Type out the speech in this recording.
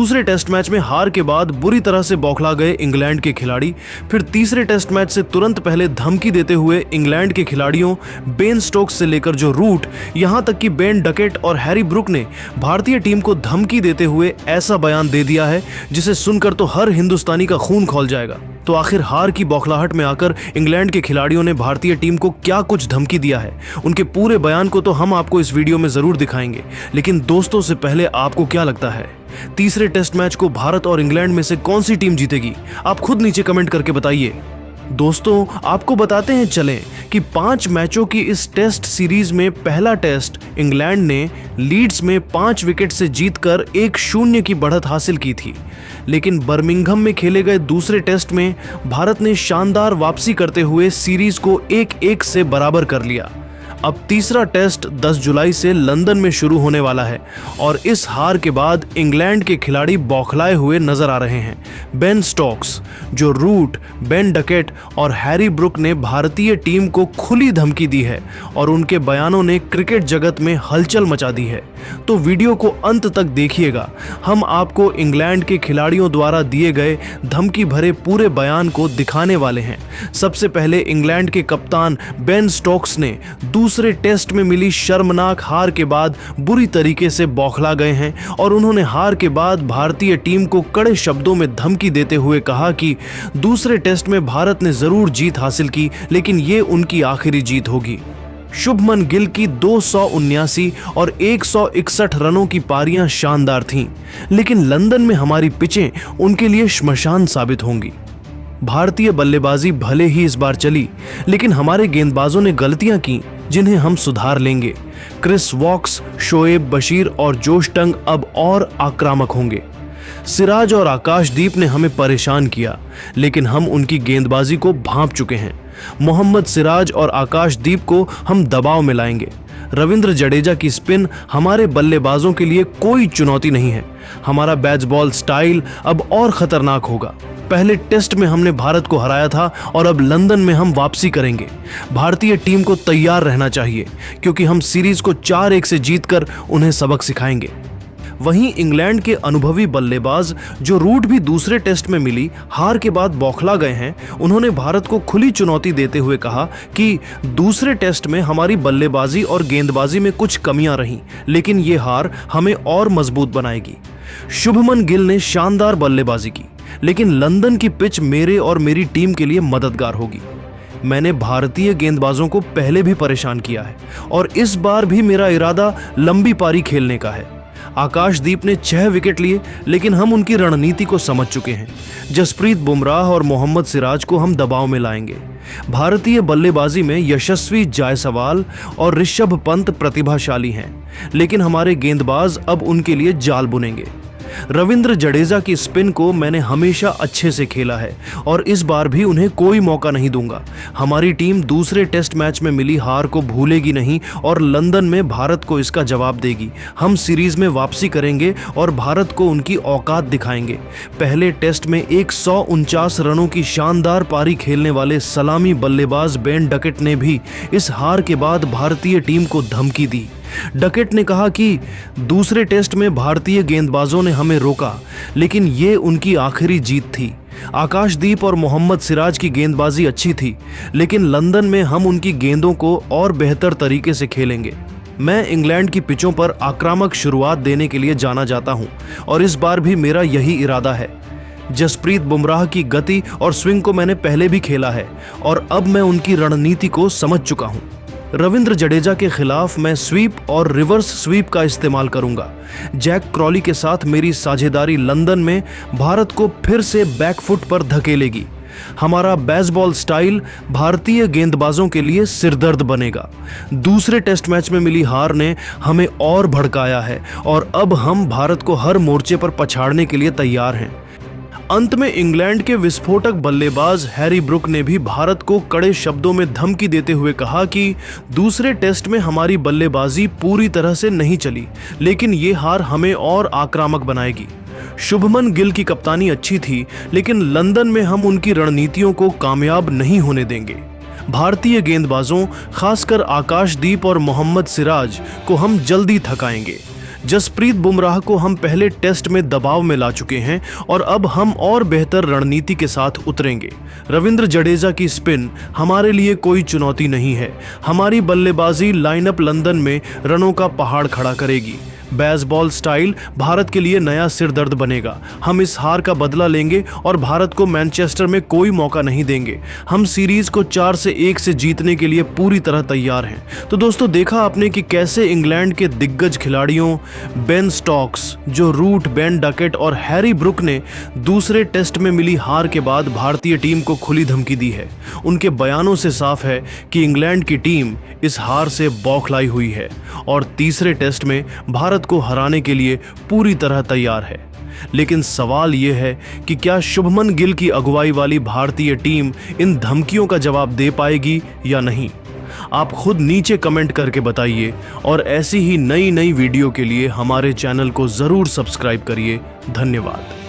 दूसरे test match में हार के बाद बुरी तरह से बौखला गए इंग्लैंड के खिलाड़ी। फिर तीसरे टेस्ट मैच से तुरंत पहले धमकी देते हुए इंग्लैंड के खिलाड़ियों बेन स्टोक्स से लेकर जो रूट, यहां तक कि बेन डकेट और हैरी ब्रुक ने भारतीय टीम को धमकी देते हुए ऐसा बयान दे दिया है जिसे सुनकर तो हर हिंदुस्तानी का खून खौल जाएगा। तो आखिर हार की बौखलाहट में आकर इंग्लैंड के खिलाड़ियों ने भारतीय टीम को क्या कुछ धमकी दिया है, उनके पूरे बयान को तो हम आपको इस वीडियो में जरूर दिखाएंगे। लेकिन दोस्तों, से पहले आपको क्या लगता है, तीसरे टेस्ट मैच को भारत और इंग्लैंड में से कौन सी टीम जीतेगी? आप खुद नीचे कमेंट करके बताइए। दोस्तों, आपको बताते हैं चलें कि 5 मैचों की इस टेस्ट सीरीज में पहला टेस्ट इंग्लैंड ने लीड्स में 5 विकेट से जीतकर 1-0 की बढ़त हासिल की थी। लेकिन बर्मिंघम में खेले गए दूसरे टेस्ट में भारत ने शानदार वापसी करते हुए सीरीज को 1-1 से बराबर कर लिया। अब तीसरा टेस्ट 10 जुलाई से लंदन में शुरू होने वाला है और इस हार के बाद इंग्लैंड के खिलाड़ी बौखलाए हुए नजर आ रहे हैं। बेन स्टोक्स, जो रूट, बेन डकेट और हैरी ब्रुक ने भारतीय टीम को खुली धमकी दी है और उनके बयानों ने क्रिकेट जगत में हलचल मचा दी है। तो वीडियो को अंत तक देखिएगा। हम आपको इंग्लैंड के खिलाड़ियों द्वारा दिए गए धमकी भरे पूरे बयान को दिखाने वाले हैं। सबसे पहले इंग्लैंड के कप्तान बेन स्टोक्स ने दूसरे टेस्ट में मिली शर्मनाक हार के बाद बुरी तरीके से बौखला गए हैं और उन्होंने हार के बाद भारतीय टीम को कड़े शब्दों में धमकी देते हुए कहा कि दूसरे टेस्ट में भारत ने जरूर जीत हासिल की, लेकिन ये उनकी आखिरी जीत होगी। शुभमन गिल की 279 और 161 रनों की पारियां शानदार थीं, लेकिन लंदन में हमारी पिचें उनके लिए श्मशान साबित होंगी। भारतीय बल्लेबाजी भले ही इस बार चली, लेकिन हमारे गेंदबाजों ने गलतियां की जिन्हें हम सुधार लेंगे। क्रिस वॉक्स, शोएब बशीर और जोश टंग अब और आक्रामक होंगे। सिराज और आकाशदीप ने हमें परेशान किया, लेकिन हम उनकी गेंदबाजी को भांप चुके हैं। मोहम्मद सिराज और आकाशदीप को हम दबाव में लाएंगे। रविंद्र जडेजा की स्पिन हमारे बल्लेबाजों के लिए कोई चुनौती नहीं है। हमारा बेसबॉल स्टाइल अब और खतरनाक होगा। पहले टेस्ट में हमने भारत को हराया था और अब लंदन में हम वापसी करेंगे। भारतीय टीम को तैयार रहना चाहिए क्योंकि हम सीरीज को 4-1 से जीतकर उन्हें सबक सिखाएंगे। वहीं इंग्लैंड के अनुभवी बल्लेबाज, जो रूट भी दूसरे टेस्ट में मिली हार के बाद बौखला गए हैं, उन्होंने भारत को खुली चुनौती देते हुए कहा कि दूसरे टेस्ट में हमारी बल्लेबाजी और गेंदबाजी में कुछ कमियां रहीं, लेकिन ये हार हमें और मजबूत बनाएगी। शुभमन गिल ने शानदार बल्लेबाजी की, लेकिन लंदन की पिच मेरे और मेरी टीम के लिए मददगार होगी। मैंने भारतीय गेंदबाजों को पहले भी परेशान किया है और इस बार भी मेरा इरादा लंबी पारी खेलने का है। आकाशदीप ने 6 विकेट लिए, लेकिन हम उनकी रणनीति को समझ चुके हैं। जसप्रीत बुमराह और मोहम्मद सिराज को हम दबाव में लाएंगे। भारतीय बल्लेबाजी में यशस्वी जायसवाल और ऋषभ पंत प्रतिभाशाली हैं, लेकिन हमारे गेंदबाज अब उनके लिए जाल बुनेंगे। रविंद्र जडेजा की स्पिन को मैंने हमेशा अच्छे से खेला है और इस बार भी उन्हें कोई मौका नहीं दूंगा। हमारी टीम दूसरे टेस्ट मैच में मिली हार को भूलेगी नहीं और लंदन में भारत को इसका जवाब देगी। हम सीरीज में वापसी करेंगे और भारत को उनकी औकात दिखाएंगे। पहले टेस्ट में 149 रनों की शानदार पारी खेलने वाले सलामी बल्लेबाज बेन डकेट ने भी इस हार के बाद भारतीय टीम को धमकी दी। डकेट ने कहा कि दूसरे टेस्ट में भारतीय गेंदबाजों ने हमें रोका, लेकिन ये उनकी आखिरी जीत थी। आकाशदीप और मोहम्मद सिराज की गेंदबाजी अच्छी थी, लेकिन लंदन में हम उनकी गेंदों को और बेहतर तरीके से खेलेंगे। मैं इंग्लैंड की पिचों पर आक्रामक शुरुआत देने के लिए जाना जाता हूं और इस बार भी मेरा यही इरादा है। जसप्रीत बुमराह की गति और स्विंग को मैंने पहले भी खेला है और अब मैं उनकी रणनीति को समझ चुका हूं। रविंद्र जडेजा के खिलाफ मैं स्वीप और रिवर्स स्वीप का इस्तेमाल करूंगा। जैक क्रॉली के साथ मेरी साझेदारी लंदन में भारत को फिर से बैकफुट पर धकेलेगी। हमारा बेसबॉल स्टाइल भारतीय गेंदबाजों के लिए सिरदर्द बनेगा। दूसरे टेस्ट मैच में मिली हार ने हमें और भड़काया है और अब हम भारत को हर मोर्चे पर पछाड़ने के लिए तैयार हैं। अंत में इंग्लैंड के विस्फोटक बल्लेबाज हैरी ब्रुक ने भी भारत को कड़े शब्दों में धमकी देते हुए कहा कि दूसरे टेस्ट में हमारी बल्लेबाजी पूरी तरह से नहीं चली, लेकिन ये हार हमें और आक्रामक बनाएगी। शुभमन गिल की कप्तानी अच्छी थी, लेकिन लंदन में हम उनकी रणनीतियों को कामयाब नहीं होने देंगे। भारतीय गेंदबाजों, खासकर आकाशदीप और मोहम्मद सिराज को हम जल्दी थकाएंगे, जसप्रीत बुमराह को हम पहले टेस्ट में दबाव में ला चुके हैं और अब हम और बेहतर रणनीति के साथ उतरेंगे। रविंद्र जडेजा की स्पिन हमारे लिए कोई चुनौती नहीं है। हमारी बल्लेबाजी लाइनअप लंदन में रनों का पहाड़ खड़ा करेगी। बेसबॉल स्टाइल भारत के लिए नया सिरदर्द बनेगा। हम इस हार का बदला लेंगे और भारत को मैनचेस्टर में कोई मौका नहीं देंगे। हम सीरीज को 4-1 से जीतने के लिए पूरी तरह तैयार हैं। तो दोस्तों, देखा आपने कि कैसे इंग्लैंड के दिग्गज खिलाड़ियों बेन स्टोक्स, जो रूट, बेन डकेट और हैरी ब्रुक ने दूसरे टेस्ट में मिली हार के बाद भारतीय टीम को खुली धमकी दी है। उनके बयानों से साफ है कि इंग्लैंड की टीम इस हार से बौखलाई हुई है और तीसरे टेस्ट में भारत को हराने के लिए पूरी तरह तैयार है। लेकिन सवाल यह है कि क्या शुभमन गिल की अगुवाई वाली भारतीय टीम इन धमकियों का जवाब दे पाएगी या नहीं? आप खुद नीचे कमेंट करके बताइए और ऐसी ही नई वीडियो के लिए हमारे चैनल को जरूर सब्सक्राइब करिए। धन्यवाद।